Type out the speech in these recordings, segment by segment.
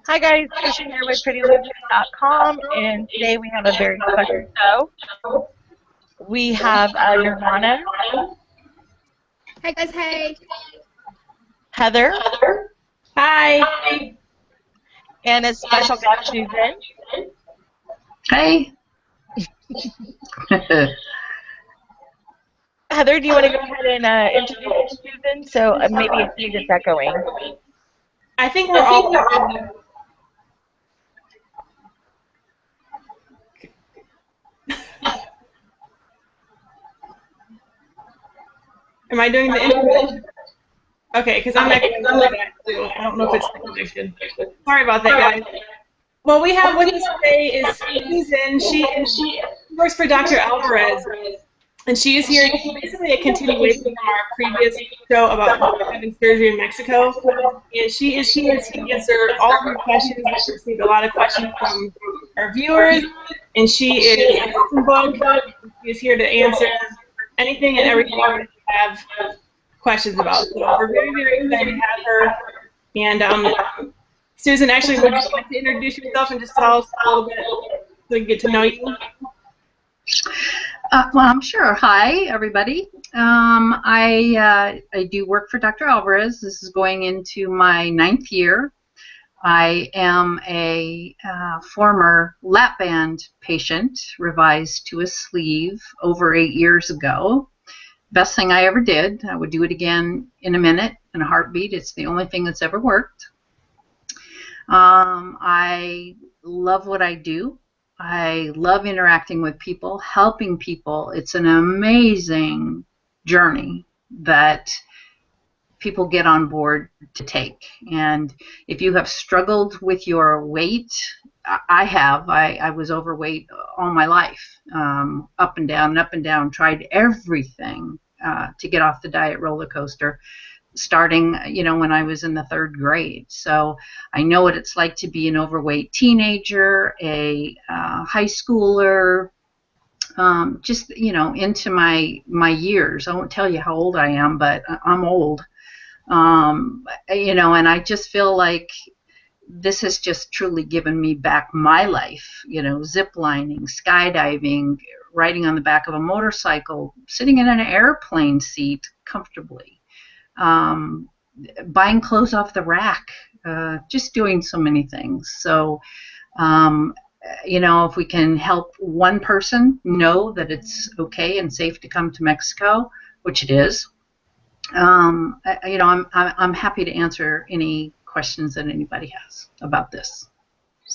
Hi guys, Trisha here with PrettyLosers.com, and today we have a very special show. We have Nirvana, Hi guys, hey. Heather, Hi. and a special guest, Susan. Hey. Heather, do you want to go ahead and introduce Susan? So maybe if you get that going. I think we're all good. Am I doing the introduction? Okay, because I'm actually that too. I don't know if it's the connection. Sorry about that, guys. Well, we have with us today is Susan. She works for Dr. Alverez, and she is here basically a continuation from our previous show about having surgery in Mexico. And she is here to answer all of your questions. We've received a lot of questions from our viewers, and she is an open book. She is here to answer anything and everything that you have questions about. So we're very, very excited to have her. And Susan, actually, would you like to introduce yourself and just tell us a little bit so we can get to know you? Well, I'm sure. Hi, everybody. I do work for Dr. Alverez. This is going into my 9th year. I am a former lap band patient, revised to a sleeve over 8 years ago. Best thing I ever did. I would do it again in a minute, in a heartbeat. It's the only thing that's ever worked. I love what I do. I love interacting with people, helping people. It's an amazing journey that people get on board to take. And if you have struggled with your weight, I have. I was overweight all my life, up and down, tried everything to get off the diet roller coaster, starting, when I was in the 3rd grade. So I know what it's like to be an overweight teenager, a high schooler, just, into my years. I won't tell you how old I am, but I'm old. And I just feel like this has just truly given me back my life, zip lining, skydiving, riding on the back of a motorcycle, sitting in an airplane seat comfortably, buying clothes off the rack, just doing so many things. So, if we can help one person know that it's okay and safe to come to Mexico, which it is, I'm happy to answer any questions that anybody has about this.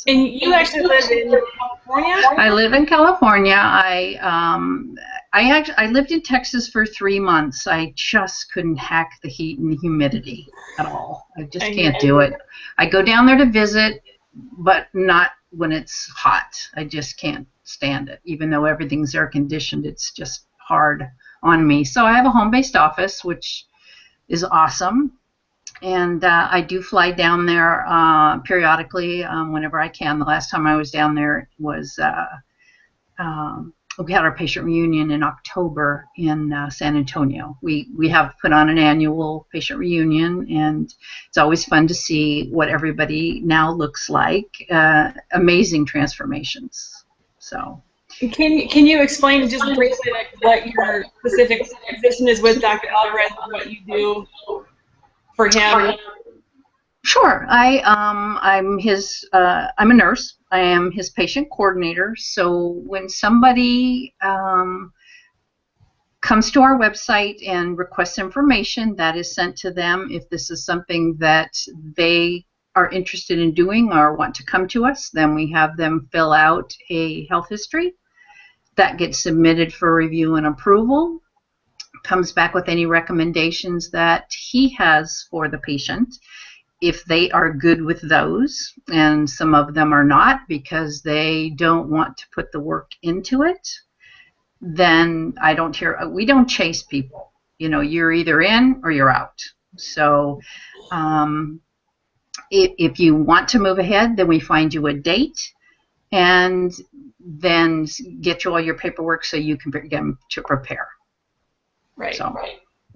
And you actually live in California? I live in California. I lived in Texas for 3 months. I just couldn't hack the heat and the humidity at all. I just can't do it. I go down there to visit, but not when it's hot. I just can't stand it. Even though everything's air conditioned, it's just hard on me. So I have a home-based office, which is awesome. And I do fly down there periodically whenever I can. The last time I was down there was we had our patient reunion in October in San Antonio. We have put on an annual patient reunion, and it's always fun to see what everybody now looks like. Amazing transformations. So. Can you explain just briefly what your specific position is with Dr. Alverez and what you do for him? Sure. I'm a nurse. I am his patient coordinator. So when somebody comes to our website and requests information, that is sent to them. If this is something that they are interested in doing or want to come to us, then we have them fill out a health history. That gets submitted for review and approval. Comes back with any recommendations that he has for the patient. If they are good with those, and some of them are not because they don't want to put the work into it, then we don't chase people. You're either in or you're out. So if you want to move ahead, then we find you a date and then get you all your paperwork so you can begin to prepare. Right. So,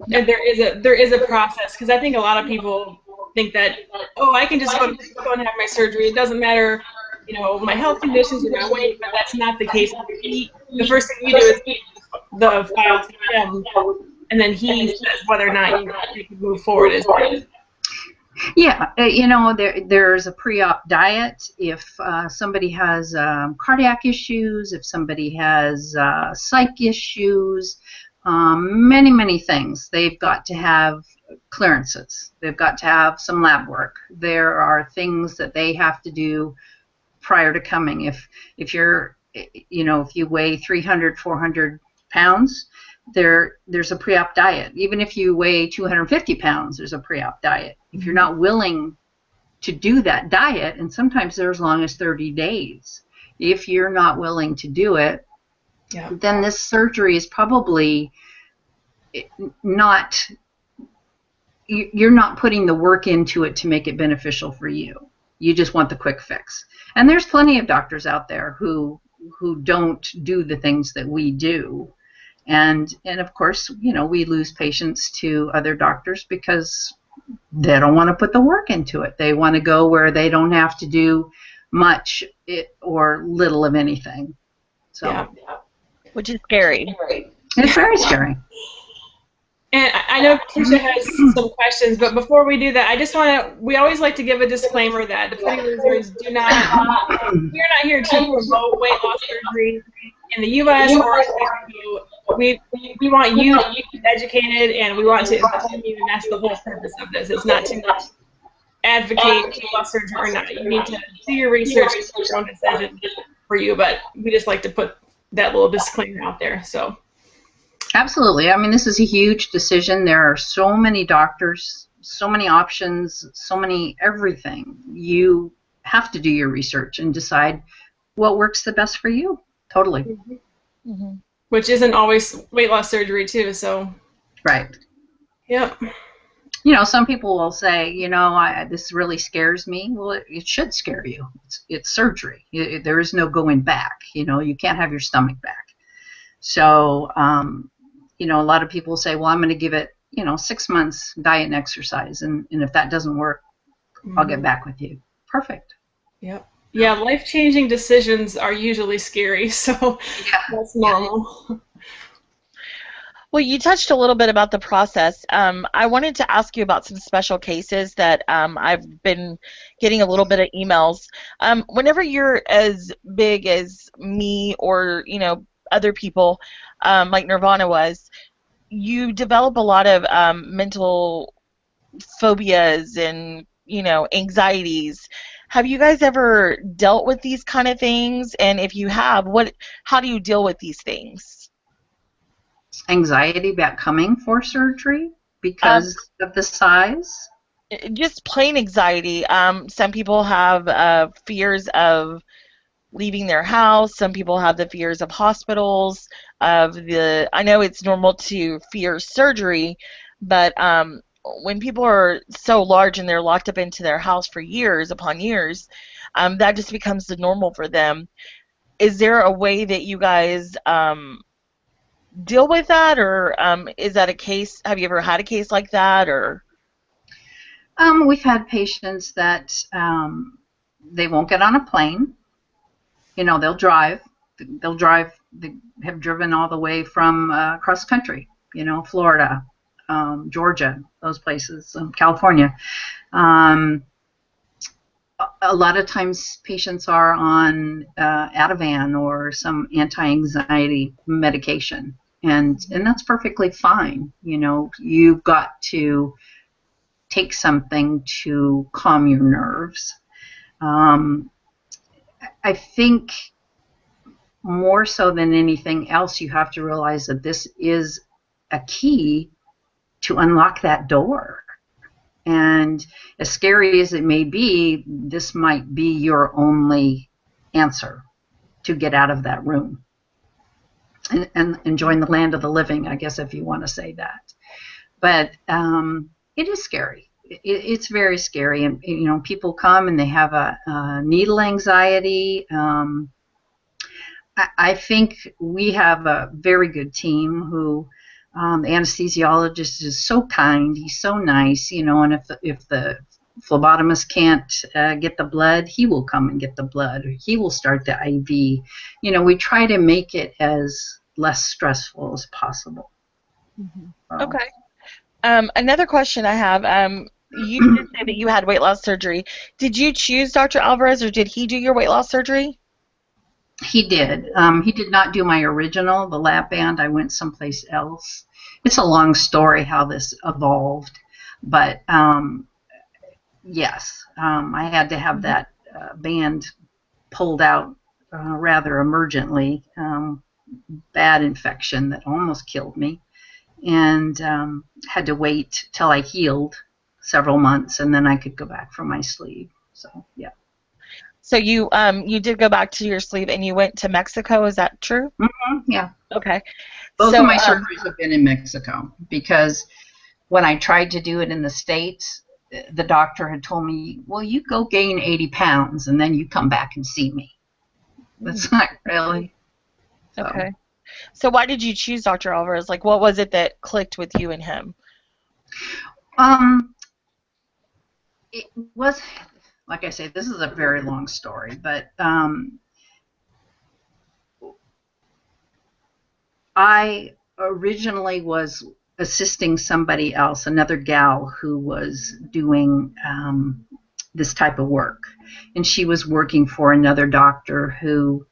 yeah. And there is a process, because I think a lot of people think that, oh, I can just go to Mexico and have my surgery. It doesn't matter, my health conditions or my weight, but that's not the case. The first thing you do is the file to him, and then he says whether or not you can move forward. Yeah, there's a pre-op diet. If somebody has cardiac issues, if somebody has psych issues, many things, they've got to have clearances. They've got to have some lab work. There are things that they have to do prior to coming. If you're, if you weigh 300, 400 pounds, there's a pre-op diet. Even if you weigh 250 pounds, there's a pre-op diet. If you're not willing to do that diet, and sometimes they're as long as 30 days, if you're not willing to do it, then this surgery is probably not, you're not putting the work into it to make it beneficial for you. You just want the quick fix. And there's plenty of doctors out there who don't do the things that we do. And of course, we lose patients to other doctors because they don't want to put the work into it. They want to go where they don't have to do much or little of anything. So, which is scary. It's very scary. And I know Keisha has some questions, but before we do that, I just we always like to give a disclaimer that the PrettyLosers we are not here to promote weight loss surgery in the U.S. or we want you to be educated, and we want to inform you, and that's the whole purpose of this. It's not to advocate weight loss surgery or not. You need to do your research and make your own decision for you, but we just like to put that little disclaimer out there. So. Absolutely. I mean, this is a huge decision. There are so many doctors, so many options, so many everything. You have to do your research and decide what works the best for you. Totally. Mm-hmm. Which isn't always weight loss surgery too, so. Right. Yep. Some people will say, this really scares me. Well, it should scare you. It's surgery. There is no going back. You can't have your stomach back. So, a lot of people say, well, I'm going to give it, 6 months diet and exercise. And if that doesn't work, I'll get back with you. Perfect. Yep. Yeah, life-changing decisions are usually scary, so that's normal. Well, you touched a little bit about the process. I wanted to ask you about some special cases that I've been getting a little bit of emails. Whenever you're as big as me or, other people, like Nirvana was, you develop a lot of mental phobias and, anxieties. Have you guys ever dealt with these kind of things? And if you have, how do you deal with these things? Anxiety about coming for surgery because of the size? Just plain anxiety. Some people have fears of leaving their house. Some people have the fears of hospitals. I know it's normal to fear surgery, but when people are so large and they're locked up into their house for years upon years, that just becomes the normal for them. Is there a way that you guys deal with that, or is that a case? Have you ever had a case like that, or? We've had patients that they won't get on a plane. They'll drive. They have driven all the way from across country, Florida, Georgia, those places, California. A lot of times patients are on Ativan or some anti-anxiety medication, and that's perfectly fine. You've got to take something to calm your nerves. I think more so than anything else, you have to realize that this is a key to unlock that door. And as scary as it may be, this might be your only answer to get out of that room and join the land of the living, I guess, if you want to say that. But it is scary. It's very scary, and people come and they have a needle anxiety. I think we have a very good team who the anesthesiologist is so kind. He's so nice, and if the phlebotomist can't get the blood, he will come and get the blood, or he will start the IV. You know, we try to make it as less stressful as possible. So. Okay. Another question I have. You did say that you had weight loss surgery. Did you choose Dr. Alvarez, or did he do your weight loss surgery? He did. He did not do my original, the lap band. I went someplace else. It's a long story how this evolved, but yes, I had to have that band pulled out rather emergently. Bad infection that almost killed me, and had to wait till I healed several months, and then I could go back for my sleeve. So yeah. So you did go back to your sleeve and you went to Mexico. Is that true? Yeah. Okay. Both So of my surgeries have been in Mexico because when I tried to do it in the States, the doctor had told me, well, you go gain 80 pounds and then you come back and see me. That's not really. So. Okay. So why did you choose Dr. Alvarez? Like, what was it that clicked with you and him? It was, like I say, this is a very long story, but I originally was assisting somebody else, another gal who was doing this type of work, and she was working for another doctor who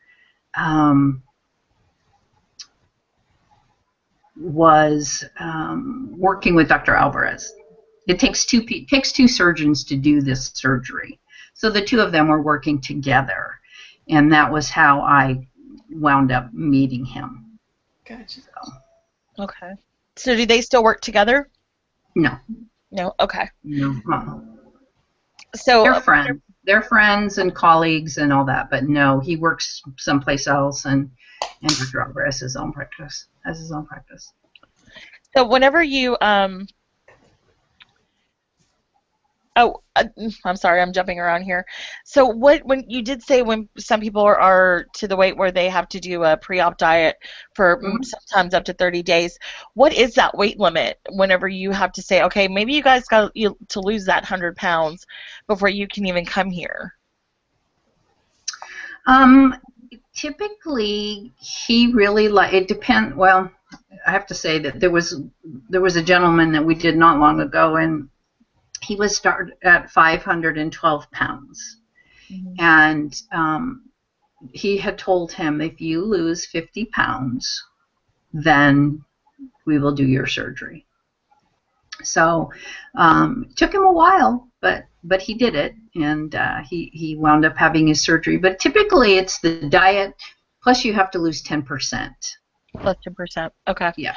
was working with Dr. Alvarez. It takes two surgeons to do this surgery, so the two of them were working together, and that was how I wound up meeting him. Gotcha. So. Okay. So do they still work together? No. No. Okay. No. So They're friends and colleagues and all that, but no, he works someplace else, and Dr. Alvarez has his own practice. So whenever you I'm sorry, I'm jumping around here. So when you did say when some people are to the weight where they have to do a pre-op diet for sometimes up to 30 days, what is that weight limit whenever you have to say, okay, maybe you guys got to lose that 100 pounds before you can even come here? Typically, he really it depends. Well, I have to say that there was a gentleman that we did not long ago, and he was started at 512 pounds. And he had told him, if you lose 50 pounds, then we will do your surgery. So it took him a while, but he did it, and he wound up having his surgery. But typically it's the diet, plus you have to lose 10%. Plus 10%. Okay. Yeah.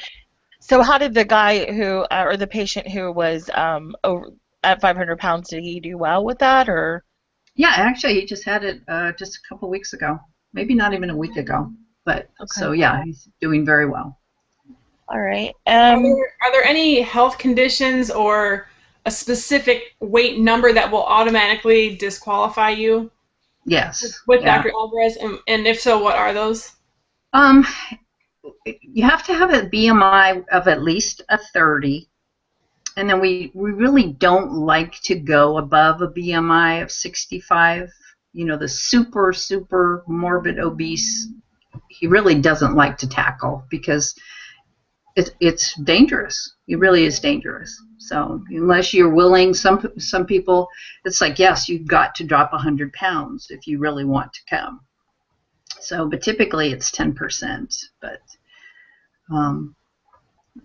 So how did the guy who, or the patient who was over at 500 pounds, did he do well with that, or? Yeah, actually, he just had it just a couple weeks ago, maybe not even a week ago. But okay. So yeah, he's doing very well. All right. Are there any health conditions or a specific weight number that will automatically disqualify you? Yes. With Dr. Alvarez, and if so, what are those? You have to have a BMI of at least a 30. And then we really don't like to go above a BMI of 65. You know, the super morbid obese, he really doesn't like to tackle because it's dangerous. It really is dangerous. So unless you're willing, some people, it's like, yes, you've got to drop 100 pounds if you really want to come. So, but typically it's 10%. But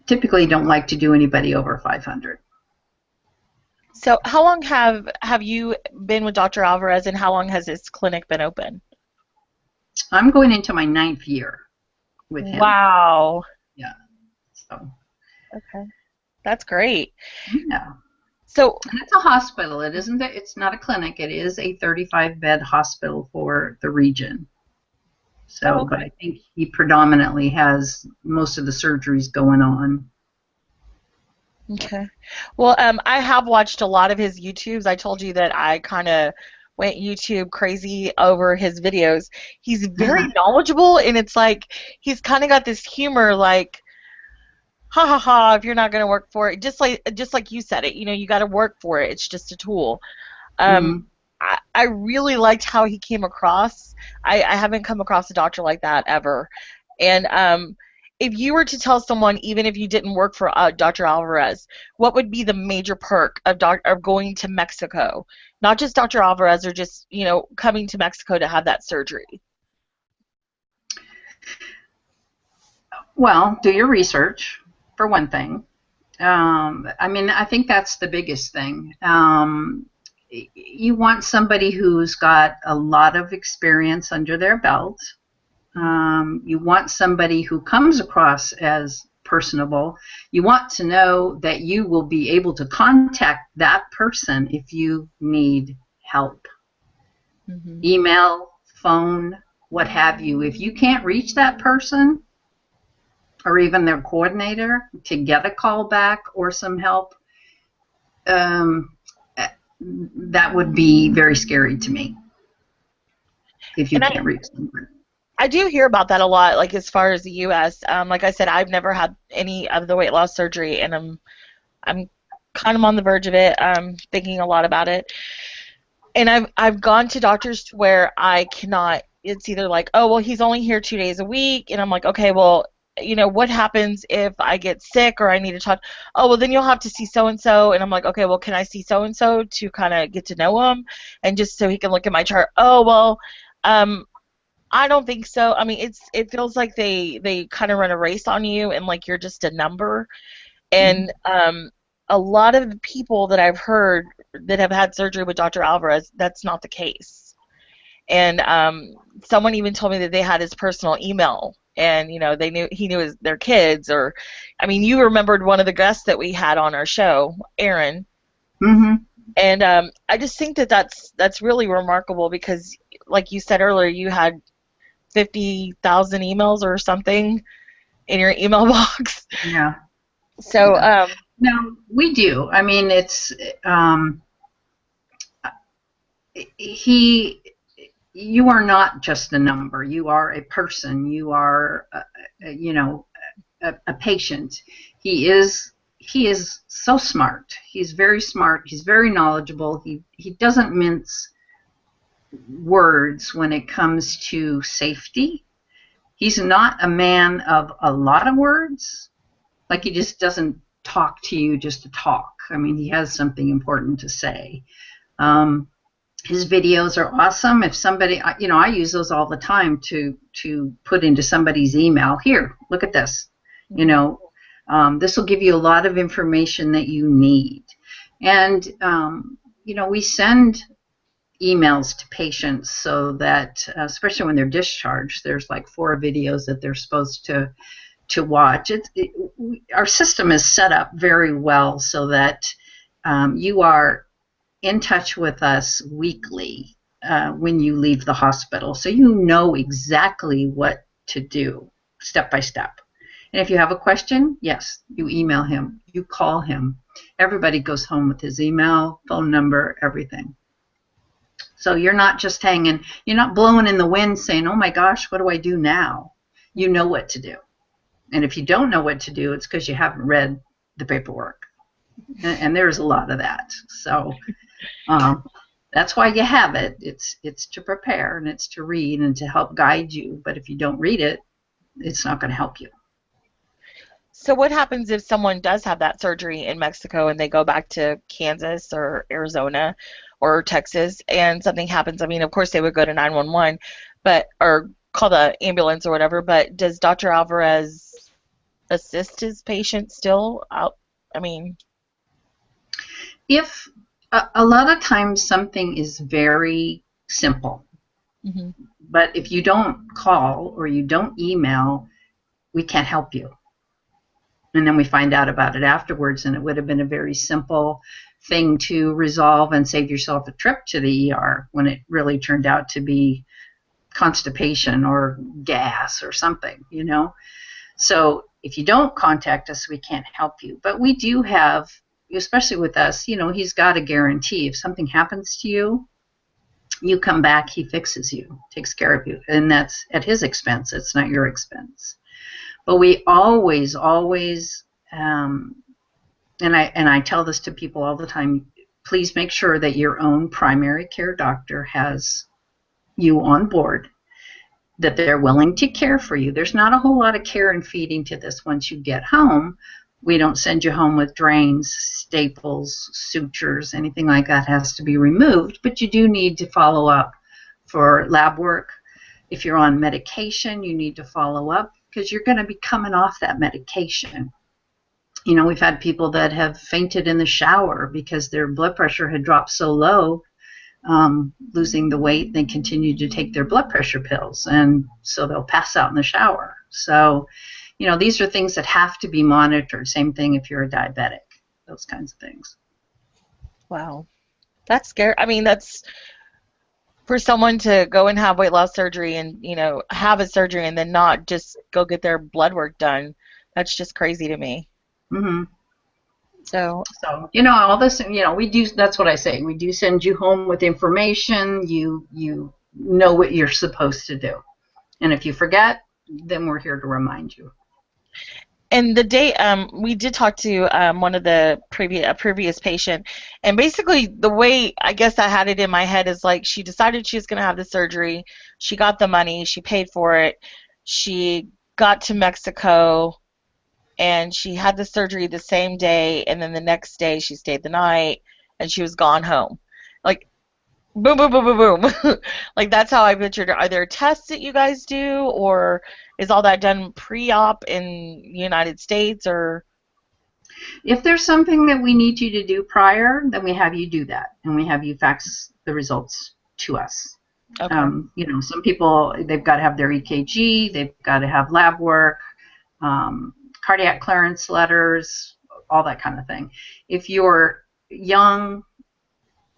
typically don't like to do anybody over 500. So how long have you been with Dr. Alvarez, and how long has this clinic been open? I'm going into my 9th year with him. Wow. Yeah. So. Okay. That's great. Yeah. So. And it's a hospital. It isn't. It's not a clinic. It is a 35-bed hospital for the region. So, okay. But I think he predominantly has most of the surgeries going on. Okay. Well, I have watched a lot of his YouTubes. I told you that I kind of went YouTube crazy over his videos. He's very knowledgeable, and it's like he's kind of got this humor, like, ha ha ha, if you're not going to work for it, just like you said it, you got to work for it. It's just a tool. Um, Hmm. I really liked how he came across. I haven't come across a doctor like that ever. And if you were to tell someone, even if you didn't work for Dr. Alvarez, what would be the major perk of going to Mexico? Not just Dr. Alvarez, or just, coming to Mexico to have that surgery. Well, do your research for one thing. I mean, I think that's the biggest thing. You want somebody who's got a lot of experience under their belt. You want somebody who comes across as personable. You want to know that you will be able to contact that person if you need help. Hmm. Email, phone, what have you. If you can't reach that person or even their coordinator to get a call back or some help, um, that would be very scary to me if you And can't reach someone. I do hear about that a lot, like as far as the U.S. Like I said, I've never had any of the weight loss surgery, and I'm kind of on the verge of it. Thinking a lot about it, and I've gone to doctors where I cannot. It's either like, oh well, he's only here 2 days a week, and I'm like, okay, well, what happens if I get sick or I need to talk? Oh well, then you'll have to see so and so, and I'm like, okay, well, can I see so and so to kind of get to know him, and just so he can look at my chart? Oh well. Um, I don't think so. I mean, it feels like they kind of run a race on you, and like you're just a number. And a lot of the people that I've heard that have had surgery with Dr. Alvarez, that's not the case. And someone even told me that they had his personal email, and they knew he knew their kids. Or, I mean, you remembered one of the guests that we had on our show, Aaron. Mm-hmm. And I just think that that's really remarkable because, like you said earlier, you had 50,000 emails or something in your email box. Yeah. So, Yeah. No, we do. I mean, it's he. You are not just a number. You are a person. You are, a patient. He is. He is so smart. He's very smart. He's very knowledgeable. He doesn't mince words when it comes to safety. He's not a man of a lot of words. Like he just doesn't talk to you just to talk. I mean, he has something important to say. Um, his videos are awesome. If somebody, I use those all the time to put into somebody's email. Here, look at this. You mhm. know, this will give you a lot of information that you need. And we send emails to patients so that, especially when they're discharged, there's like 4 videos that they're supposed to watch. Our system is set up very well so that you are in touch with us weekly when you leave the hospital, so you know exactly what to do step by step. And if you have a question, yes, you email him, you call him. Everybody goes home with his email, phone number, everything. So you're not just hanging, you're not blowing in the wind saying, oh my gosh, what do I do now? You know what to do. And if you don't know what to do, it's because you haven't read the paperwork. And there's a lot of that. So that's why you have it. It's to prepare, and it's to read and to help guide you. But if you don't read it, it's not going to help you. So what happens if someone does have that surgery in Mexico and they go back to Kansas or Arizona or Texas and something happens? I mean, of course they would go to 911, but or call the ambulance or whatever, but does Dr. Alvarez assist his patients still out? I mean, If a lot of times something is very simple, mhm. but if you don't call or you don't email, we can't help you. And then we find out about it afterwards, and it would have been a very simple thing to resolve and save yourself a trip to the ER when it really turned out to be constipation or gas or something. So if you don't contact us, we can't help you. But we do have, especially with us, he's got a guarantee. If something happens to you, you come back, he fixes you, takes care of you. And that's at his expense. It's not your expense. But we always, always um, and I tell this to people all the time, please make sure that your own primary care doctor has you on board, that they're willing to care for you. There's not a whole lot of care and feeding to this once you get home. We don't send you home with drains, staples, sutures, anything like that has to be removed, but you do need to follow up for lab work. If you're on medication, you need to follow up because you're going to be coming off that medication. You know, we've had people that have fainted in the shower because their blood pressure had dropped so low, losing the weight, they continue to take their blood pressure pills, and so they'll pass out in the shower. So, you know, these are things that have to be monitored. Same thing if you're a diabetic, those kinds of things. Wow. That's scary. I mean, that's for someone to go and have weight loss surgery and, you know, have a surgery and then not just go get their blood work done. That's just crazy to me. Mm-hmm. So, you know, all this, you know, we do, that's what I say. We do send you home with information. You know what you're supposed to do. And if you forget, then we're here to remind you. and the day we did talk to one of the previous patient, and basically the way I guess I had it in my head is like she decided she was going to have the surgery. She got the money. She paid for it. She got to Mexico, and she had the surgery the same day, and then the next day she stayed the night, and she was gone home. Like, boom, boom, boom, boom, boom. Like, that's how I pictured it. Are there tests that you guys do, or is all that done pre-op in the United States, or? If there's something that we need you to do prior, then we have you do that, and we have you fax the results to us. Okay. You know, some people, they've got to have their EKG, they've got to have lab work, cardiac clearance letters, all that kind of thing. If you're young,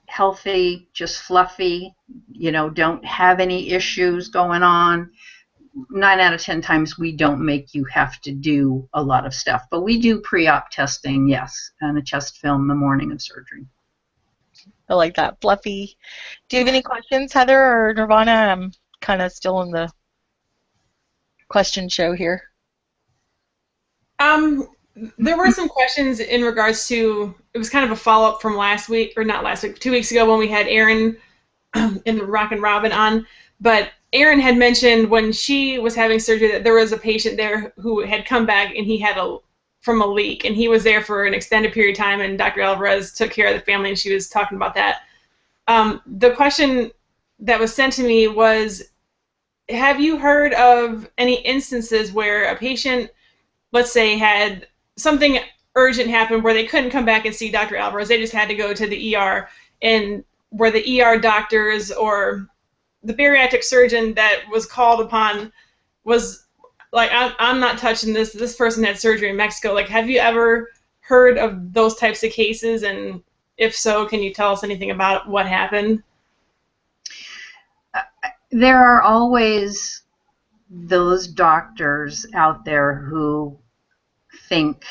healthy, just fluffy, you know, don't have any issues going on, 9 out of 10 times we don't make you have to do a lot of stuff. But we do pre-op testing, yes, and a chest film the morning of surgery. I like that. Fluffy. Do you have any questions, Heather or Nirvana? I'm kind of still in the question show here. There were some questions in regards to, it was kind of a follow-up from last week, or not last week, 2 weeks ago when we had Erin in the Rockin' Robin on, but Erin had mentioned when she was having surgery that there was a patient there who had come back and he had from a leak, and he was there for an extended period of time, and Dr. Alverez took care of the family, and she was talking about that. The question that was sent to me was, have you heard of any instances where a patient, let's say, had something urgent happen where they couldn't come back and see Dr. Alverez, they just had to go to the ER, and where the ER doctors or the bariatric surgeon that was called upon was like, I'm not touching this. This person had surgery in Mexico. Like, have you ever heard of those types of cases? And if so, can you tell us anything about what happened? There are always those doctors out there who think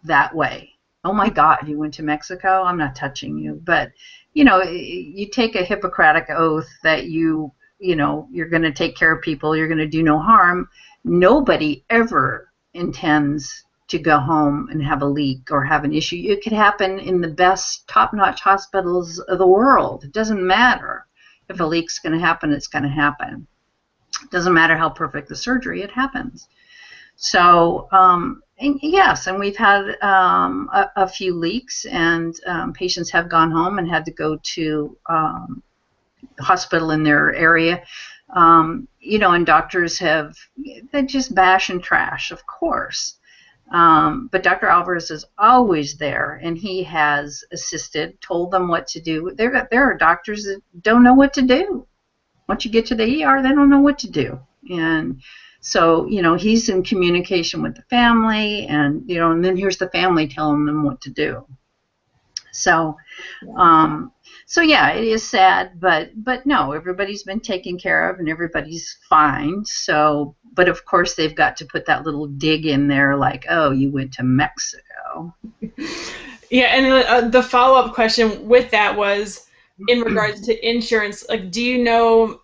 that way. Oh my God, you went to Mexico? I'm not touching you. But, you know, you take a Hippocratic oath that you're going to take care of people, you're going to do no harm. Nobody ever intends to go home and have a leak or have an issue. It could happen in the best top-notch hospitals of the world. It doesn't matter. If a leak's going to happen, it's going to happen. It doesn't matter how perfect the surgery, it happens. So, and yes, and we've had a few leaks, and patients have gone home and had to go to the hospital in their area. You know, and doctors they just bash and trash, of course. But Dr. Alverez is always there, and he has assisted, told them what to do. There are doctors that don't know what to do. Once you get to the ER, they don't know what to do. And so, you know, he's in communication with the family, and, you know, and then here's the family telling them what to do. So, so yeah, it is sad, but no, everybody's been taken care of and everybody's fine. So, but of course they've got to put that little dig in there, like, oh, you went to Mexico. Yeah, and the follow-up question with that was in regards to insurance. Like, do you know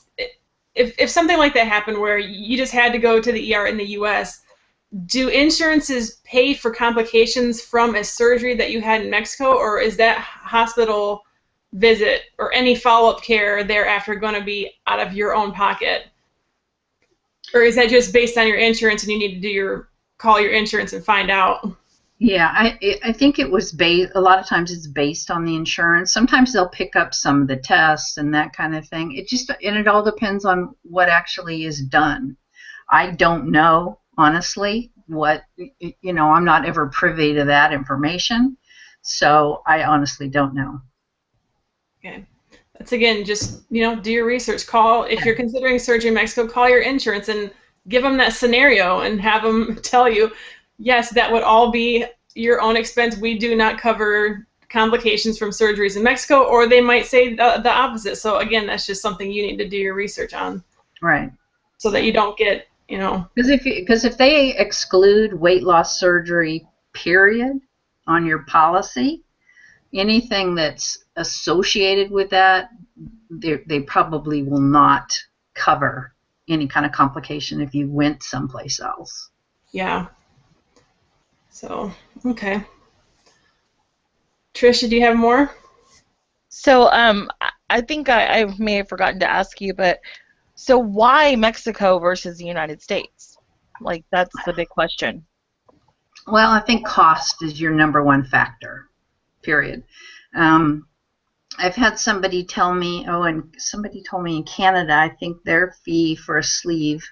if something like that happened where you just had to go to the ER in the U.S., do insurances pay for complications from a surgery that you had in Mexico, or is that hospital visit or any follow-up care thereafter going to be out of your own pocket? Or is that just based on your insurance and you need to call your insurance and find out? Yeah, I think it was based, a lot of times it's based on the insurance. Sometimes they'll pick up some of the tests and that kind of thing. It all depends on what actually is done. I don't know, honestly, I'm not ever privy to that information. So I honestly don't know. Okay. That's, again, just, do your research. If you're considering surgery in Mexico, call your insurance and give them that scenario and have them tell you, yes, that would all be your own expense. We do not cover complications from surgeries in Mexico, or they might say the opposite. So again, that's just something you need to do your research on. Right. So that you don't get, Because if they exclude weight loss surgery, period, on your policy, anything that's associated with that, they probably will not cover any kind of complication if you went someplace else. Yeah. So, okay. Tricia, do you have more? So I think I may have forgotten to ask you, but so why Mexico versus the United States? Like, that's the big question. Well, I think cost is your number one factor, period. I've had somebody tell me, and somebody told me in Canada, I think their fee for a sleeve,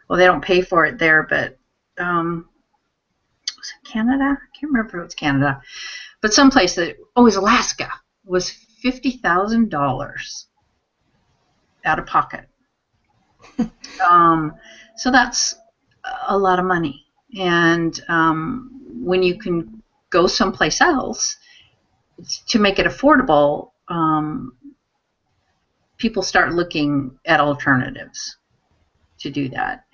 well, they don't pay for it there, but was it Canada? I can't remember if it was Canada. But someplace it was Alaska, was $50,000 out of pocket. So that's a lot of money. And when you can go someplace else, to make it affordable, people start looking at alternatives to do that.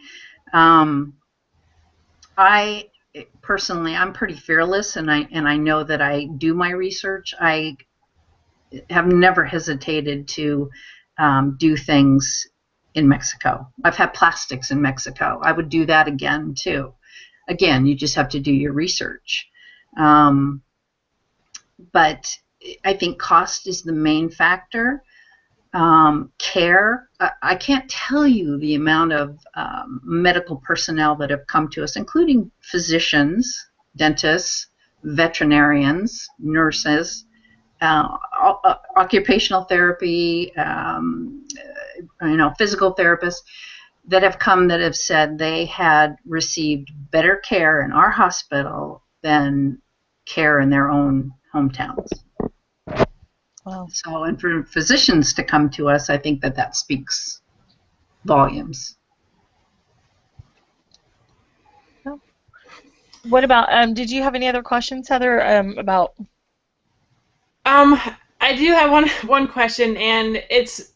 I personally, I'm pretty fearless, and I know that I do my research. I have never hesitated to do things in Mexico. I've had plastics in Mexico. I would do that again too. Again, you just have to do your research. But I think cost is the main factor. Care, I can't tell you the amount of medical personnel that have come to us, including physicians, dentists, veterinarians, nurses, occupational therapy, physical therapists that have come that have said they had received better care in our hospital than care in their own hometowns. Wow. So, and for physicians to come to us, I think that speaks volumes. What about, did you have any other questions, Heather, about? I do have one question, and it's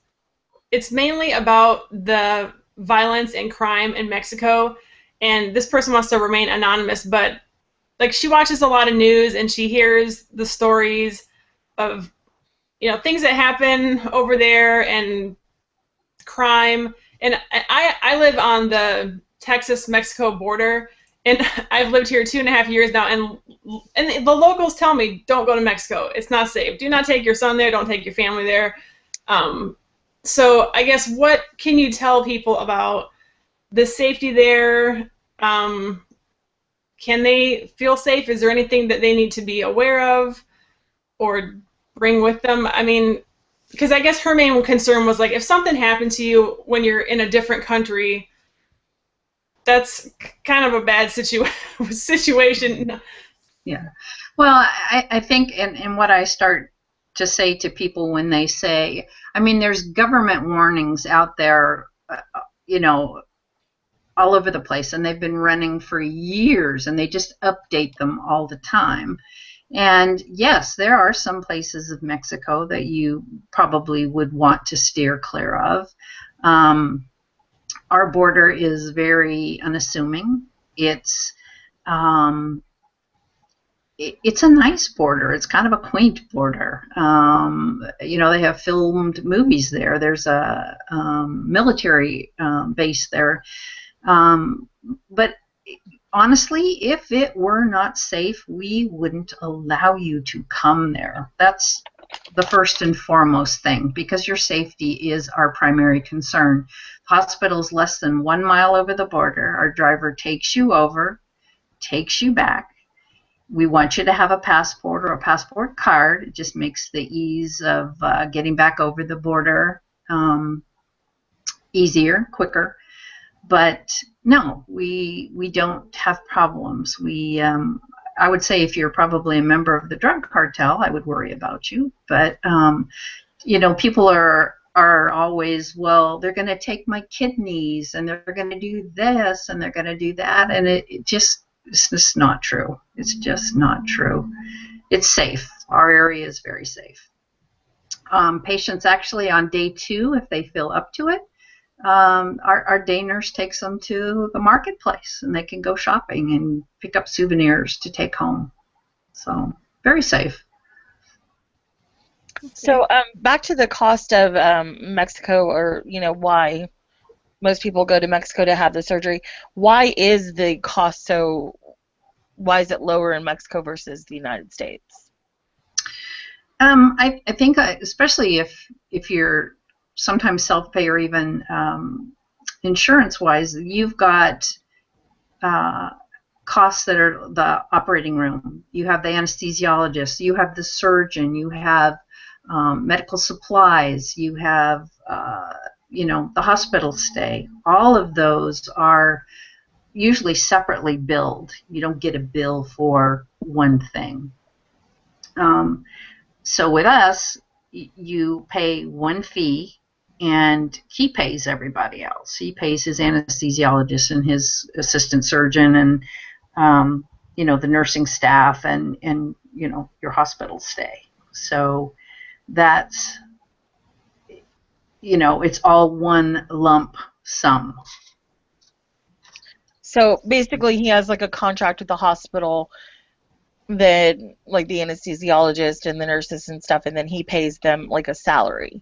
mainly about the violence and crime in Mexico. And this person wants to remain anonymous, but like, she watches a lot of news and she hears the stories of things that happen over there and crime. And I live on the Texas-Mexico border, and I've lived here 2.5 years now, and the locals tell me, don't go to Mexico. It's not safe. Do not take your son there. Don't take your family there. So I guess, what can you tell people about the safety there? Can they feel safe? Is there anything that they need to be aware of or bring with them? I mean, because I guess her main concern was, like, if something happened to you when you're in a different country, that's kind of a bad situation. Yeah. Well, I think, and what I start to say to people when they say, I mean, there's government warnings out there, all over the place, and they've been running for years, and they just update them all the time. And yes, there are some places of Mexico that you probably would want to steer clear of. Our border is very unassuming. It's a nice border. It's kind of a quaint border. They have filmed movies there. There's a military base there. But honestly, if it were not safe, we wouldn't allow you to come there. That's the first and foremost thing, because your safety is our primary concern. Hospital's less than 1 mile over the border. Our driver takes you over, takes you back. We want you to have a passport or a passport card. It just makes the ease of getting back over the border easier, quicker. But no, we don't have problems. I would say if you're probably a member of the drug cartel, I would worry about you. But people are always, well, they're going to take my kidneys and they're going to do this and they're going to do that, and it's just not true. It's just not true. It's safe. Our area is very safe. Patients actually on day 2, if they feel up to it, our day nurse takes them to the marketplace and they can go shopping and pick up souvenirs to take home. So very safe. So back to the cost of Mexico, or why most people go to Mexico to have the surgery. Why is the cost why is it lower in Mexico versus the United States? I think especially if you're sometimes self-pay or even insurance-wise, you've got costs that are the operating room. You have the anesthesiologist. You have the surgeon. You have medical supplies. You have the hospital stay. All of those are usually separately billed. You don't get a bill for one thing. So with us, you pay one fee, and he pays everybody else. He pays his anesthesiologist and his assistant surgeon and the nursing staff and your hospital stay. So that's it's all one lump sum. So basically he has like a contract with the hospital, that like the anesthesiologist and the nurses and stuff, and then he pays them like a salary.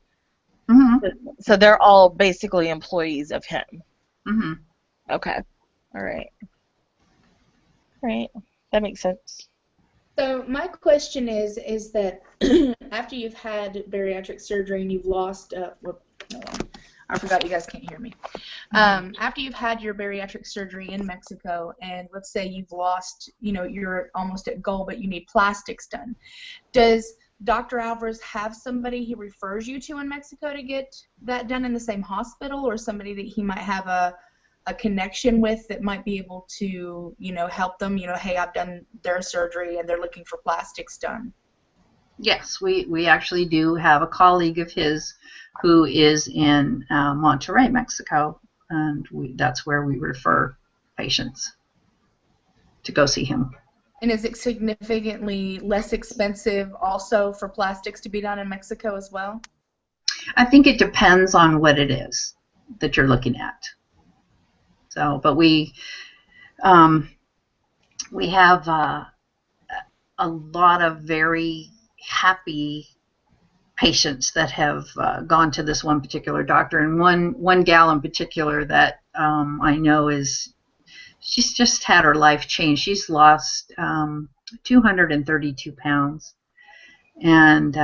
Mm-hmm. So they're all basically employees of him. Mm-hmm. Okay. All right. Right. That makes sense. So my question is that after you've had bariatric surgery and you've lost, I forgot you guys can't hear me. After you've had your bariatric surgery in Mexico, and let's say you've lost, you're almost at goal, but you need plastics done, does Dr. Alverez have somebody he refers you to in Mexico to get that done in the same hospital, or somebody that he might have a connection with that might be able to, help them, hey, I've done their surgery and they're looking for plastics done? Yes, we actually do have a colleague of his who is in Monterrey, Mexico, and that's where we refer patients to go see him. And is it significantly less expensive also for plastics to be done in Mexico as well? I think it depends on what it is that you're looking at. So, but we have a lot of very happy patients that have gone to this one particular doctor, and one gal in particular that I know she's just had her life changed. She's lost 232 pounds and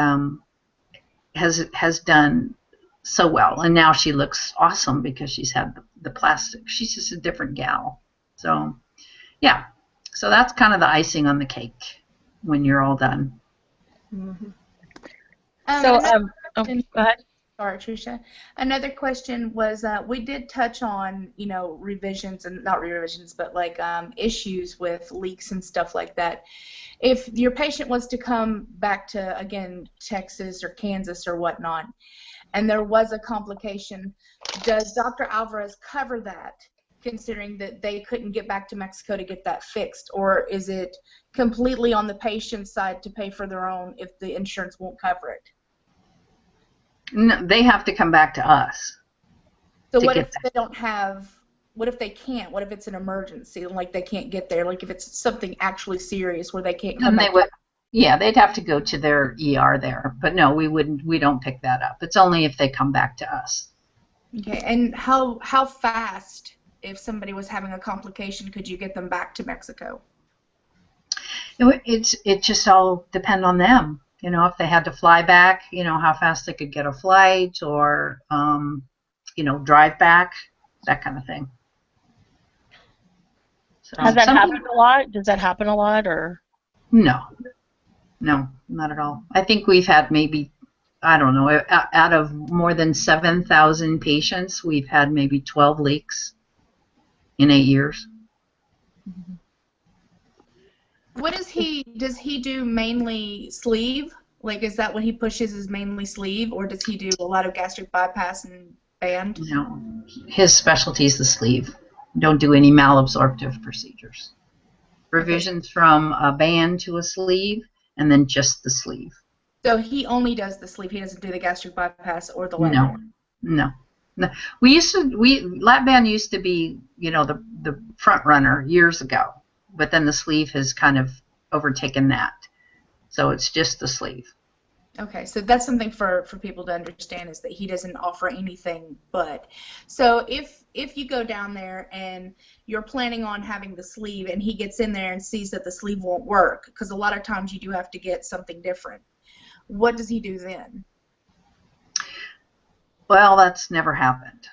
has done so well, and now she looks awesome because she's had the plastic. She's just a different gal. So yeah, so that's kind of the icing on the cake when you're all done. Mm-hmm. Go ahead. Sorry, Tricia. Another question was, we did touch on, revisions, and not revisions, but like issues with leaks and stuff like that. If your patient was to come back to, again, Texas or Kansas or whatnot, and there was a complication, does Dr. Alverez cover that, considering that they couldn't get back to Mexico to get that fixed? Or is it completely on the patient's side to pay for their own if the insurance won't cover it? No, they have to come back to us. So what if they don't have, what if they can't? What if it's an emergency, like they can't get there? Like if it's something actually serious where they can't come back? Yeah, they'd have to go to their ER there. But no, we don't pick that up. It's only if they come back to us. Okay, and how fast if somebody was having a complication, could you get them back to Mexico? It just all depend on them. You know, if they had to fly back, you know, how fast they could get a flight, or you know, drive back, that kind of thing. So Has that happened a lot? Does that happen a lot, or? No, not at all. I think we've had maybe, I don't know, out of more than 7,000 patients, we've had maybe 12 leaks in 8 years. What does he do mainly sleeve? Like, is that what he pushes, is mainly sleeve, or does he do a lot of gastric bypass and band? No, his specialty is the sleeve. Don't do any malabsorptive procedures. Revisions from a band to a sleeve, and then just the sleeve. So he only does the sleeve. He doesn't do the gastric bypass or the lap band. No. Lap band used to be, you know, the front runner years ago, but then the sleeve has kind of overtaken that. So it's just the sleeve. Okay, so that's something for people to understand, is that he doesn't offer anything but. So if you go down there and you're planning on having the sleeve, and he gets in there and sees that the sleeve won't work, because a lot of times you do have to get something different, what does he do then? Well, that's never happened.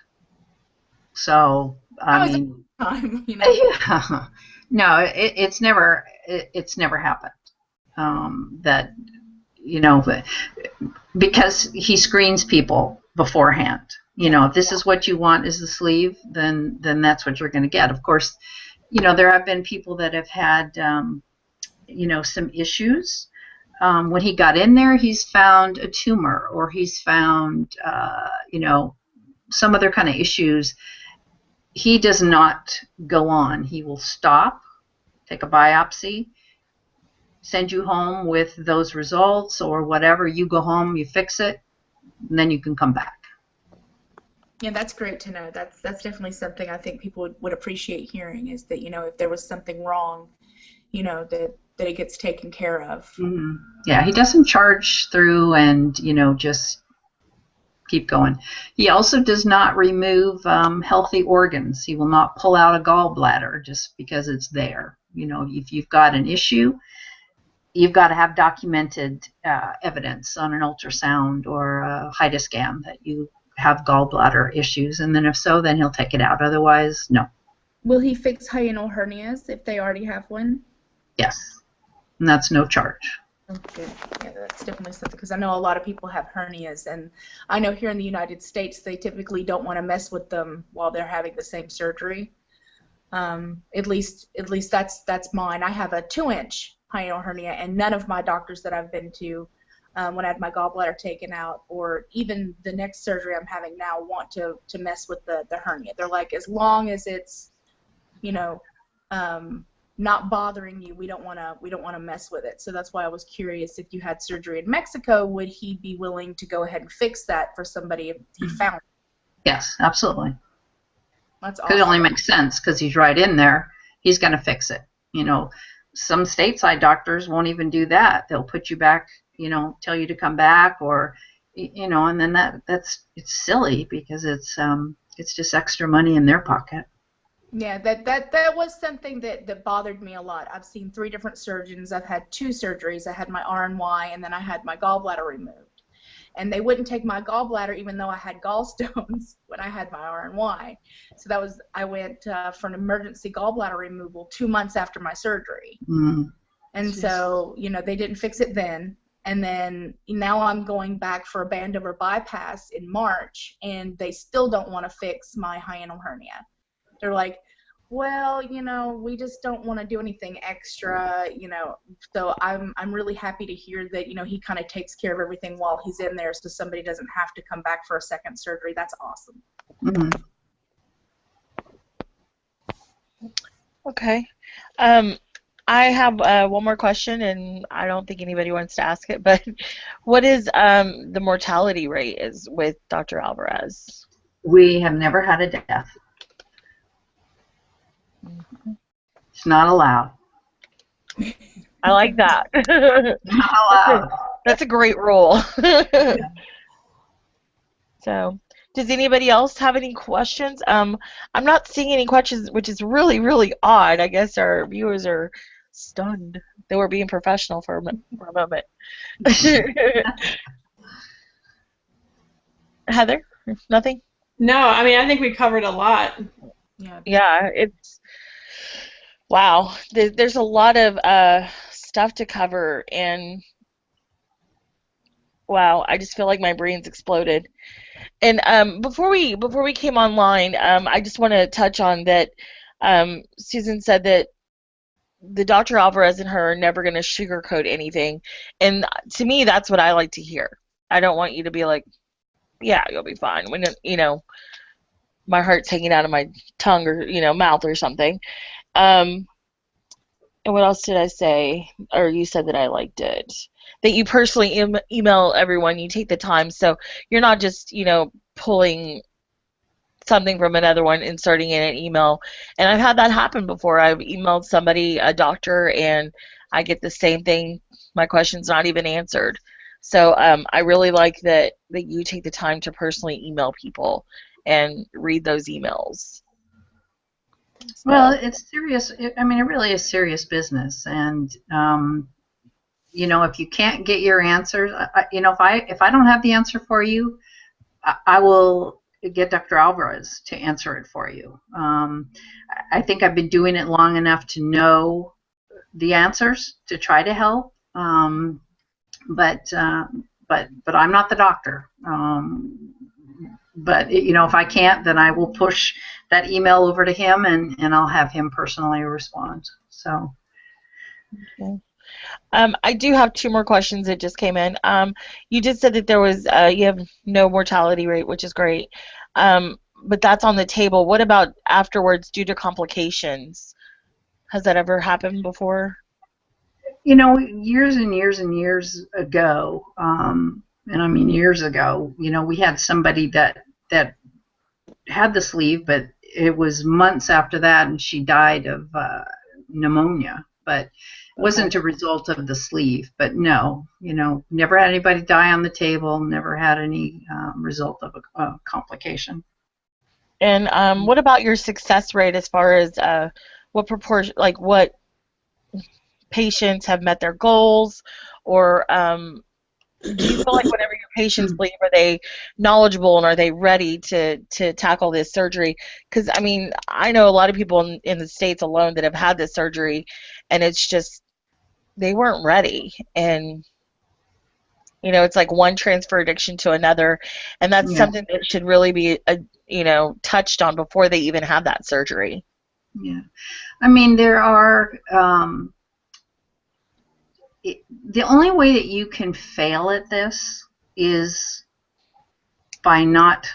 So I mean, time, you know? Yeah. No, it's never happened. That, you know, because he screens people beforehand. You know, if this is what you want is the sleeve, then that's what you're going to get. Of course, you know, there have been people that have had, you know, some issues. When he got in there, he's found a tumor, or he's found, you know, some other kind of issues. He does not go on. He will stop, take a biopsy, send you home with those results or whatever. You go home, you fix it, and then you can come back. Yeah, that's great to know. That's definitely something I think people would appreciate hearing, is that, you know, if there was something wrong, you know, that it gets taken care of. Mm-hmm. Yeah, he doesn't charge through and, you know, just keep going. He also does not remove healthy organs. He will not pull out a gallbladder just because it's there. You know, if you've got an issue, you've got to have documented evidence on an ultrasound or a HIDA scan that you have gallbladder issues, and then if so, then he'll take it out. Otherwise, no. Will he fix hiatal hernias if they already have one? Yes, and that's no charge. Okay, yeah, that's definitely something, because I know a lot of people have hernias, and I know here in the United States they typically don't want to mess with them while they're having the same surgery. At least that's mine. I have a 2-inch hiatal hernia, and none of my doctors that I've been to when I had my gallbladder taken out, or even the next surgery I'm having now, want to mess with the hernia. They're like, as long as it's, you know, not bothering you, we don't want to mess with it. So that's why I was curious, if you had surgery in Mexico, would he be willing to go ahead and fix that for somebody if he found it? Yes, absolutely. That's awesome. It only makes sense because he's right in there. He's going to fix it. You know, some stateside doctors won't even do that. They'll put you back, you know, tell you to come back, or, you know, and then it's silly because it's just extra money in their pocket. Yeah, that was something that bothered me a lot. I've seen 3 different surgeons. I've had 2 surgeries. I had my RNY, and then I had my gallbladder removed. And they wouldn't take my gallbladder even though I had gallstones when I had my RNY. So I went for an emergency gallbladder removal 2 months after my surgery. Mm. And so, you know, they didn't fix it then. And then now I'm going back for a band over bypass in March, and they still don't want to fix my hiatal hernia. They're like, well, you know, we just don't want to do anything extra, you know. So I'm really happy to hear that, you know, he kind of takes care of everything while he's in there, so somebody doesn't have to come back for a second surgery. That's awesome. Mm-hmm. Okay. I have one more question, and I don't think anybody wants to ask it, but what is the mortality rate is with Dr. Alverez? We have never had a death. Mm-hmm. It's not allowed. I like that. Not allowed. That's a great rule. So, Does anybody else have any questions? I'm not seeing any questions, which is really, really odd. I guess our viewers are stunned. They were being professional for a moment. Heather, nothing? No, I mean, I think we covered a lot. Yeah. Yeah, it's wow. There's a lot of stuff to cover, and wow, I just feel like my brain's exploded. And before we came online, I just want to touch on that. Susan said that the Dr. Alvarez and her are never going to sugarcoat anything, and to me, that's what I like to hear. I don't want you to be like, "Yeah, you'll be fine," when my heart's hanging out of my tongue or mouth or something. Um, and what else did I say? Or you said that I liked it. That you personally email everyone. You take the time, so you're not just pulling something from another one, inserting in an email. And I've had that happen before. I've emailed somebody, a doctor, and I get the same thing. My question's not even answered. So I really like that you take the time to personally email people and read those emails. So, Well, it's serious. I mean, it really is serious business, and if you can't get your answers, if I don't have the answer for you, I will get Dr. Alvarez to answer it for you. I think I've been doing it long enough to know the answers to try to help, but I'm not the doctor. But if I can't, then I will push that email over to him, and I'll have him personally respond. So. okay. I do have two more questions that just came in. You did say that there was you have no mortality rate, which is great, but that's on the table. What about afterwards due to complications? Has that ever happened before? Years and years and years ago, and I mean years ago, we had somebody that had the sleeve, but it was months after that, and she died of pneumonia. But it wasn't a result of the sleeve. But no, never had anybody die on the table. Never had any result of a complication. And what about your success rate as far as what proportion, like what patients have met their goals, or do you feel like whenever your patients leave, are they knowledgeable and are they ready to tackle this surgery? Because I mean, I know a lot of people in the States alone that have had this surgery, and it's just they weren't ready, and it's like one transfer addiction to another, and that's Yeah. something that should really be touched on before they even have that surgery. Yeah. I mean, there are. The only way that you can fail at this is by not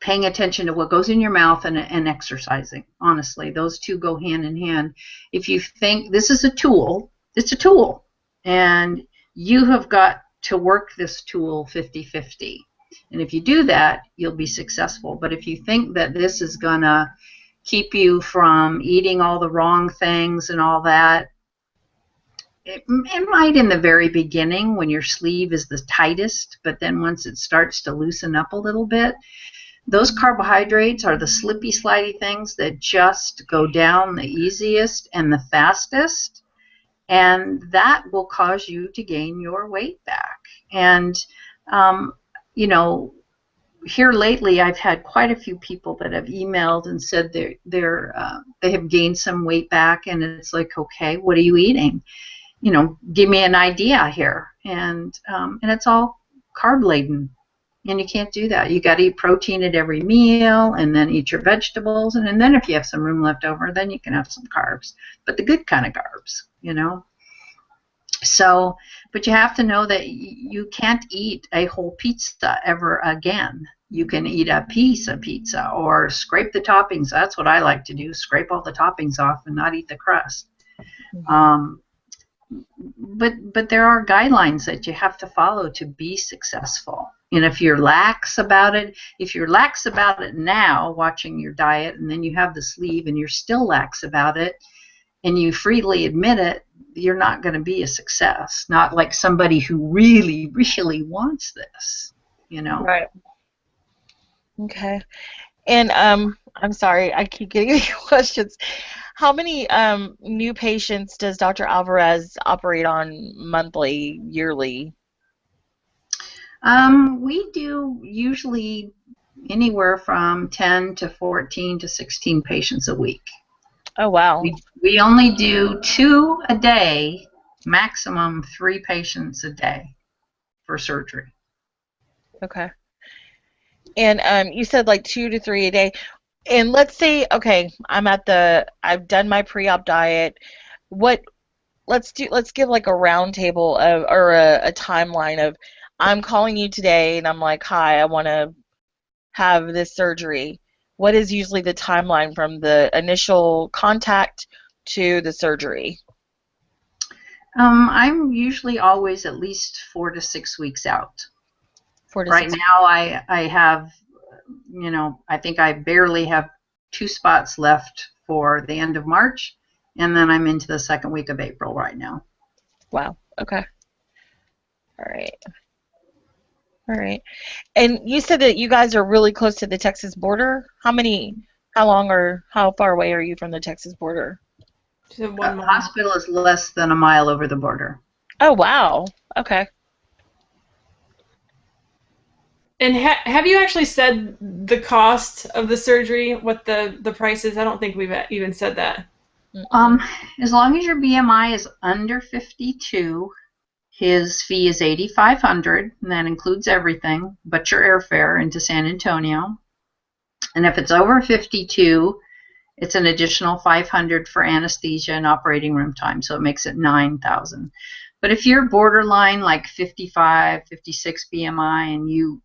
paying attention to what goes in your mouth and exercising. Honestly, those two go hand in hand. If you think this is a tool, it's a tool, and you have got to work this tool 50-50. And if you do that, you'll be successful. But if you think that this is going to keep you from eating all the wrong things and all that, it might in the very beginning when your sleeve is the tightest, but then once it starts to loosen up a little bit, those carbohydrates are the slippy, slidey things that just go down the easiest and the fastest, and that will cause you to gain your weight back. And, here lately I've had quite a few people that have emailed and said they have gained some weight back, and it's like, okay, what are you eating? Give me an idea here, and it's all carb laden, and you can't do that. You got to eat protein at every meal, and then eat your vegetables, and then if you have some room left over, then you can have some carbs, but the good kind of carbs, So, but you have to know that you can't eat a whole pizza ever again. You can eat a piece of pizza or scrape the toppings. That's what I like to do: scrape all the toppings off and not eat the crust. But there are guidelines that you have to follow to be successful. And if you're lax about it, now, watching your diet, and then you have the sleeve and you're still lax about it, and you freely admit it, you're not going to be a success. Not like somebody who really, really wants this, Right. Okay. And I'm sorry, I keep getting these questions. How many new patients does Dr. Alvarez operate on monthly, yearly? We do usually anywhere from 10 to 14 to 16 patients a week. Oh, wow. We only do 2 a day, maximum 3 patients a day for surgery. Okay. And you said like 2 to 3 a day. And let's say, okay, I've done my pre-op diet. What, let's give like a round table of, or a timeline of, I'm calling you today and I'm like, hi, I want to have this surgery. What is usually the timeline from the initial contact to the surgery? I'm usually always at least 4 to 6 weeks out. 4 to 6. Right now, I have, I think I barely have 2 spots left for the end of March, and then I'm into the second week of April right now. Wow. Okay. All right. All right. And you said that you guys are really close to the Texas border. How far away are you from the Texas border? So The 1 mile. hospital is less than a mile over the border. Oh, wow. Okay. And have you actually said the cost of the surgery, what the price is? I don't think we've even said that. As long as your BMI is under 52, his fee is $8,500, and that includes everything but your airfare into San Antonio. And if it's over 52, it's an additional $500 for anesthesia and operating room time, so it makes it $9,000. But if you're borderline like 55, 56 BMI, and you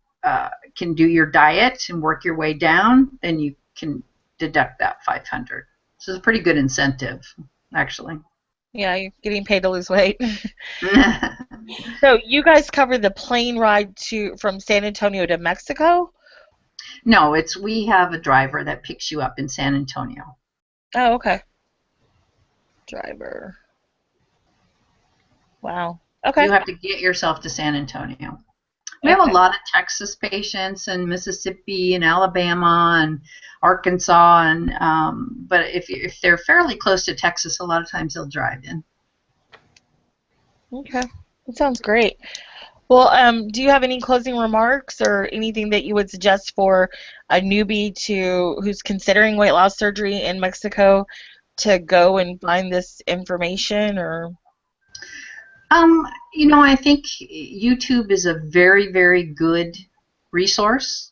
can do your diet and work your way down, then you can deduct that $500. So it's a pretty good incentive, actually. Yeah, you're getting paid to lose weight. So you guys cover the plane ride from San Antonio to Mexico? No, we have a driver that picks you up in San Antonio. Oh, okay. Driver. Wow. Okay. You have to get yourself to San Antonio. We have a lot of Texas patients and Mississippi and Alabama and Arkansas, but if they're fairly close to Texas, a lot of times they'll drive in. Okay. That sounds great. Well, do you have any closing remarks or anything that you would suggest for a newbie who's considering weight loss surgery in Mexico to go and find this information or? I think YouTube is a very, very good resource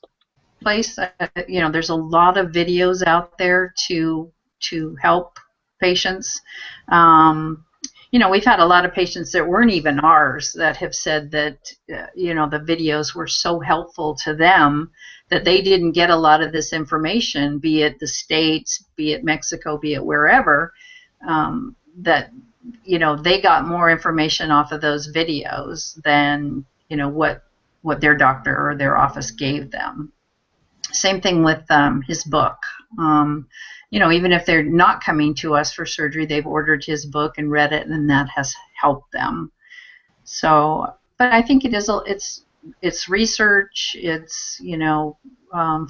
place. There's a lot of videos out there to help patients. We've had a lot of patients that weren't even ours that have said that, the videos were so helpful to them that they didn't get a lot of this information, be it the States, be it Mexico, be it wherever, that, they got more information off of those videos than, what their doctor or their office gave them. Same thing with his book. Even if they're not coming to us for surgery, they've ordered his book and read it, and that has helped them. So, but I think it's research. It's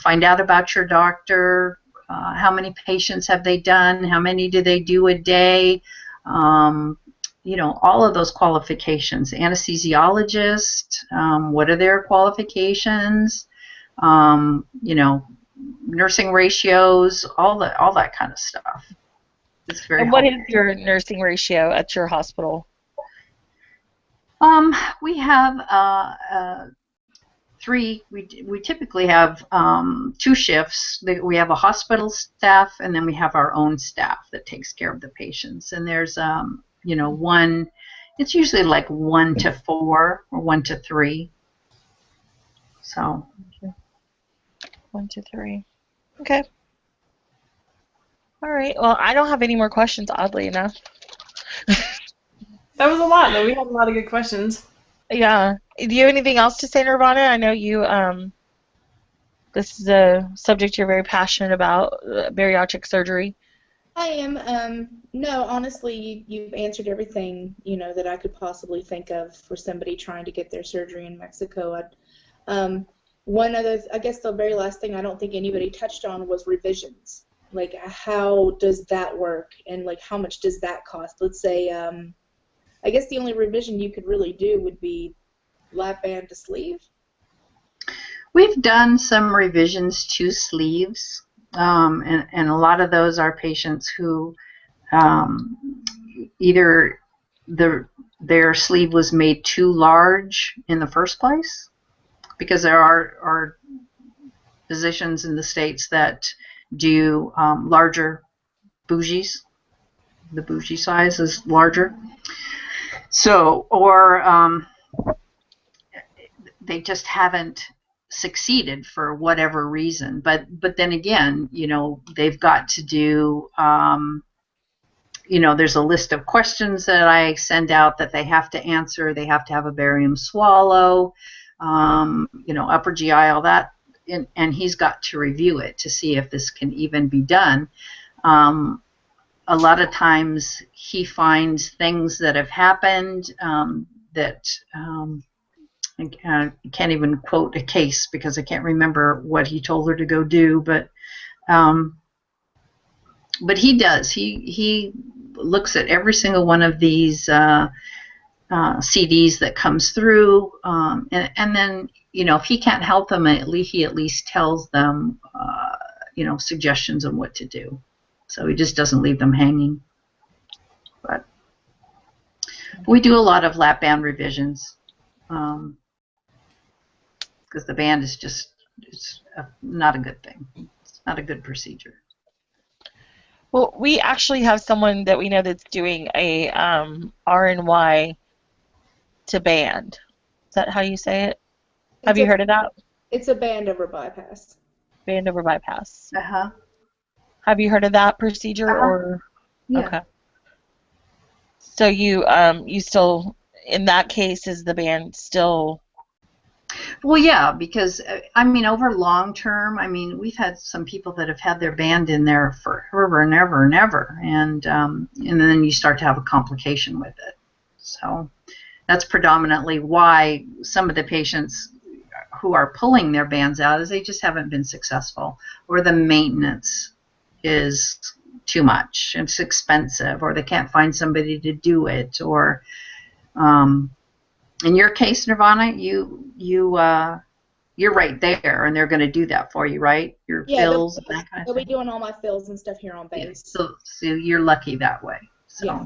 find out about your doctor. How many patients have they done? How many do they do a day? All of those qualifications. Anesthesiologist. What are their qualifications? Nursing ratios, all that kind of stuff. It's very. And what is your nursing ratio at your hospital? We have 3. We typically have 2 shifts. We have a hospital staff, and then we have our own staff that takes care of the patients. And there's one. It's usually like 1 to 4 or 1 to 3. So. 1 to 3. Okay. All right. Well, I don't have any more questions, oddly enough. That was a lot, though. We had a lot of good questions. Yeah. Do you have anything else to say, Nirvana? I know you, this is a subject you're very passionate about, bariatric surgery. I am. No, honestly, you've answered everything, that I could possibly think of for somebody trying to get their surgery in Mexico. I guess the very last thing I don't think anybody touched on was revisions. Like, how does that work, and like how much does that cost? Let's say, I guess the only revision you could really do would be lap band to sleeve. We've done some revisions to sleeves, and a lot of those are patients who either their sleeve was made too large in the first place, because there are physicians in the States that do larger bougies. The bougie size is larger. So, or they just haven't succeeded for whatever reason. But then again, they've got to do, there's a list of questions that I send out that they have to answer. They have to have a barium swallow, upper GI, all that. And he's got to review it to see if this can even be done. A lot of times he finds things that have happened that I can't even quote a case because I can't remember what he told her to go do, but he does. He looks at every single one of these CDs that comes through, and then if he can't help them, he at least tells them suggestions on what to do. So he just doesn't leave them hanging. But we do a lot of lap band revisions because the band is it's not a good thing. It's not a good procedure. Well, we actually have someone that we know that's doing a RNY to band. Is that how you say it? Have you heard of that? It's a band over bypass. Band over bypass. Uh-huh. Have you heard of that procedure? Uh-huh. Or Yeah. Okay. So you still, in that case, is the band still? Well, yeah, because over long term, we've had some people that have had their band in there forever and ever and ever, and then you start to have a complication with it. So that's predominantly why some of the patients who are pulling their bands out is they just haven't been successful, or the maintenance is too much, it's expensive, or they can't find somebody to do it, or in your case, Nirvana, you're right there, and they're going to do that for you, right? Your fills and that kind of thing. They'll be doing all my fills and stuff here on base. Yeah, so you're lucky that way. So. Yeah.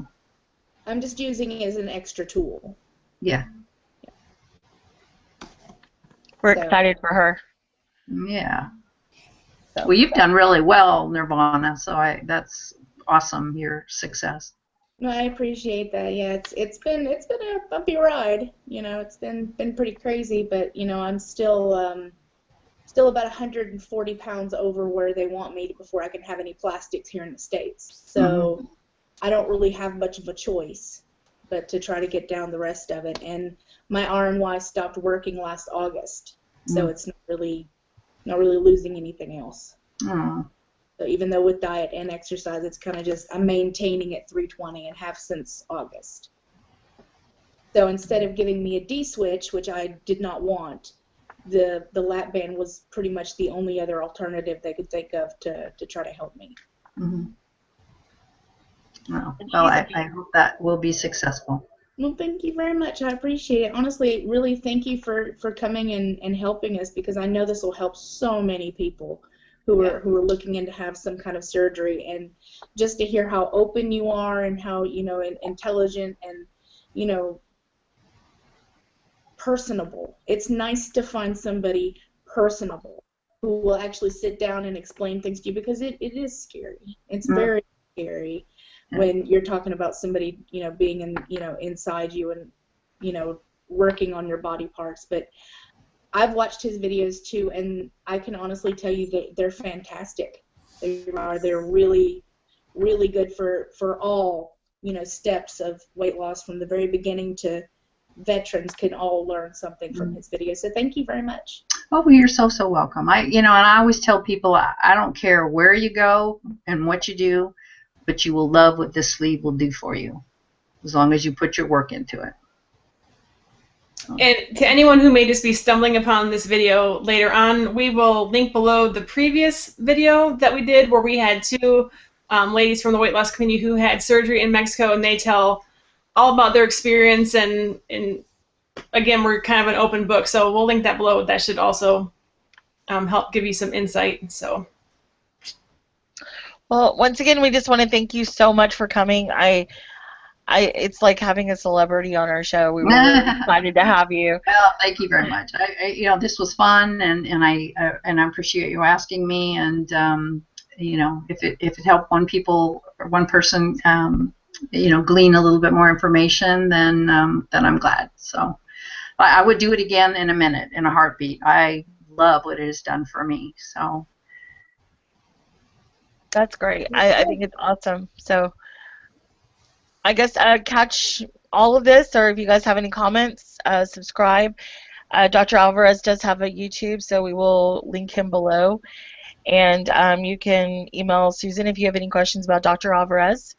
I'm just using it as an extra tool. Yeah. We're excited for her. Yeah. So. Well, you've done really well, Nirvana, so that's awesome, your success. No, I appreciate that. Yeah, it's been a bumpy ride. It's been pretty crazy, but I'm still about 140 pounds over where they want me before I can have any plastics here in the States. So I don't really have much of a choice but to try to get down the rest of it. And my RNY stopped working last August, so it's not really losing anything else. So even though with diet and exercise, it's kind of just, I'm maintaining at 320 and have since August. So instead of giving me a D-switch, which I did not want, the lap band was pretty much the only other alternative they could think of to try to help me. Well, I hope that will be successful. Well, thank you very much. I appreciate it. Honestly, really thank you for coming and helping us, because I know this will help so many people who are looking in to have some kind of surgery, and just to hear how open you are and how intelligent and personable. It's nice to find somebody personable who will actually sit down and explain things to you, because it is scary. It's very scary when you're talking about somebody being inside you and working on your body parts. But I've watched his videos too, and I can honestly tell you that they're fantastic. They're really, really good for all steps of weight loss, from the very beginning to veterans can all learn something from his videos. So thank you very much. Oh, well, you're so welcome. And I always tell people, I don't care where you go and what you do, but you will love what this sleeve will do for you, as long as you put your work into it. And to anyone who may just be stumbling upon this video later on, we will link below the previous video that we did where we had two ladies from the weight loss community who had surgery in Mexico, and they tell all about their experience. And again, we're kind of an open book, so we'll link that below. That should also help give you some insight. So. Well, once again, we just want to thank you so much for coming. It's like having a celebrity on our show. We were really excited to have you. Well, thank you very much. This was fun, and I appreciate you asking me. And if it helped one person, glean a little bit more information, then I'm glad. So I would do it again in a minute, in a heartbeat. I love what it has done for me. So that's great. I think it's awesome. So I guess catch all of this, or if you guys have any comments, subscribe. Dr. Alverez does have a YouTube, so we will link him below. And you can email Susan if you have any questions about Dr. Alverez.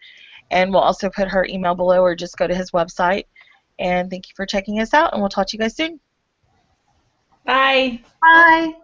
And we'll also put her email below, or just go to his website. And thank you for checking us out, and we'll talk to you guys soon. Bye. Bye.